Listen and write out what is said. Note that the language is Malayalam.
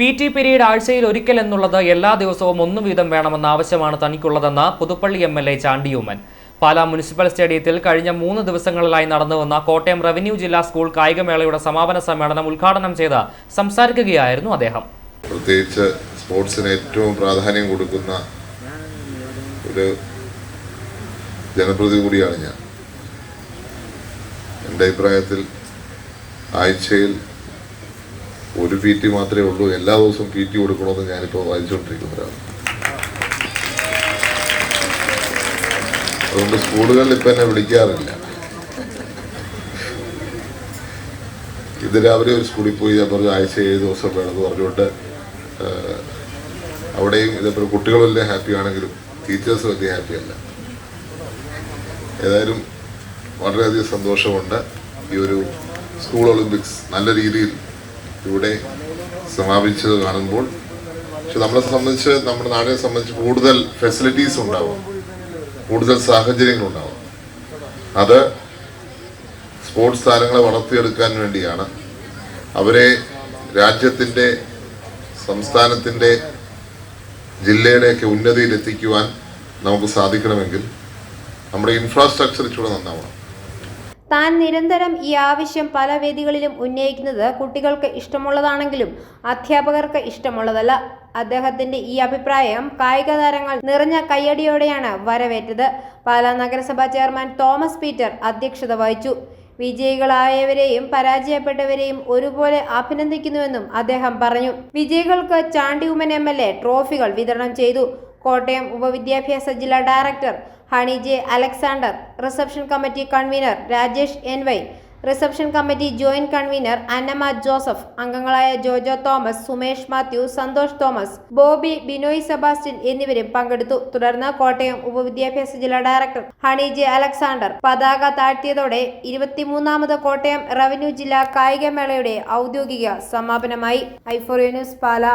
PT പീരീഡ് ആഴ്ചയിൽ ഒരിക്കൽ എന്നുള്ളത് എല്ലാ ദിവസവും ഒന്നു വീതം വേണമെന്ന ആവശ്യമാണ് തനിക്കുള്ളതെന്ന് പുതുപ്പള്ളി MLA ചാണ്ടിയുമ്മൻ. പാലാ മുനിസിപ്പൽ സ്റ്റേഡിയത്തിൽ കഴിഞ്ഞ 3 ദിവസങ്ങളിലായി നടന്നുവന്ന കോട്ടയം റവന്യൂ ജില്ലാ സ്കൂൾ കായികമേളയുടെ സമാപന സമ്മേളനം ഉദ്ഘാടനം ചെയ്ത് സംസാരിക്കുകയായിരുന്നു അദ്ദേഹം. പ്രത്യേകിച്ച് സ്പോർട്സിന് ഏറ്റവും പ്രാധാന്യം കൊടുക്കുന്ന ഒരു ജനപ്രതിനിധി കൂടിയാണ് ഞാൻ. എൻ്റെ അഭിപ്രായത്തിൽ ആഴ്ചയിൽ ഒരു PT മാത്രമേ ഉള്ളൂ, എല്ലാ ദിവസവും PT കൊടുക്കണമെന്ന് ഞാനിപ്പോൾ വായിച്ചുകൊണ്ടിരിക്കുന്നവരാണ്. അതുകൊണ്ട് സ്കൂളുകളിൽ ഇപ്പം എന്നെ വിളിക്കാറില്ല. ഇത് രാവിലെ ഒരു സ്കൂളിൽ പോയി ഞാൻ പറഞ്ഞു ആഴ്ച 7 ദിവസം വേണമെന്ന് പറഞ്ഞുകൊണ്ട് അവിടെയും ഇതേപോലെ കുട്ടികൾ വലിയ ഹാപ്പി ആണെങ്കിലും ടീച്ചേഴ്സ് വലിയ ഹാപ്പിയല്ല. ഏതായാലും വളരെയധികം സന്തോഷമുണ്ട്. ഈ ഒരു സ്കൂൾ ഒളിമ്പിക്സ് നല്ല രീതിയിൽ ഇവിടെ സമാപിച്ചത് കാണുമ്പോൾ. പക്ഷെ നമ്മളെ സംബന്ധിച്ച്, നമ്മുടെ നാടിനെ സംബന്ധിച്ച് കൂടുതൽ ഫെസിലിറ്റീസ് ഉണ്ടാവും, കൂടുതൽ സാഹചര്യങ്ങളുണ്ടാവും. അത് സ്പോർട്സ് താരങ്ങളെ വളർത്തിയെടുക്കാൻ വേണ്ടിയാണ്. അവരെ രാജ്യത്തിൻ്റെ, സംസ്ഥാനത്തിൻ്റെ, ജില്ലയുടെയൊക്കെ ഉന്നതിയിൽ എത്തിക്കുവാൻ നമുക്ക് സാധിക്കണമെങ്കിൽ നമ്മുടെ ഇൻഫ്രാസ്ട്രക്ചർ ഇച്ചിരി നന്നാവണം. താൻ നിരന്തരം ഈ ആവശ്യം പല വേദികളിലും ഉന്നയിക്കുന്നത് കുട്ടികൾക്ക് ഇഷ്ടമുള്ളതാണെങ്കിലും അധ്യാപകർക്ക് ഇഷ്ടമുള്ളതല്ല. അദ്ദേഹത്തിന്റെ ഈ അഭിപ്രായം കായിക താരങ്ങൾ നിറഞ്ഞ കയ്യടിയോടെയാണ് വരവേറ്റത്. പാലാ നഗരസഭാ ചെയർമാൻ തോമസ് പീറ്റർ അധ്യക്ഷത വഹിച്ചു. വിജയികളായവരെയും പരാജയപ്പെട്ടവരെയും ഒരുപോലെ അഭിനന്ദിക്കുന്നുവെന്നും അദ്ദേഹം പറഞ്ഞു. വിജയികൾക്ക് ചാണ്ടിയുമ്മൻ MLA ട്രോഫികൾ വിതരണം ചെയ്തു. കോട്ടയം ഉപവിദ്യാഭ്യാസ ജില്ലാ director Honey J. Alexander, reception committee convener Rajesh NY, reception committee joint convener Annamma Joseph, അംഗങ്ങളായ ജോജോ തോമസ്, സുമേഷ് മാത്യു, സന്തോഷ് തോമസ്, ബോബി, ബിനോയ് സെബാസ്റ്റ്യൻ എന്നിവരും പങ്കെടുത്തു. തുടർന്ന് കോട്ടയം ഉപവിദ്യാഭ്യാസ ജില്ലാ ഡയറക്ടർ ഹണി J. അലക്സാണ്ടർ പതാക താഴ്ത്തിയതോടെ 23ാമത് കോട്ടയം റവന്യൂ ജില്ലാ കായികമേളയുടെ ഔദ്യോഗിക സമാപനമായി. i4U news Pala.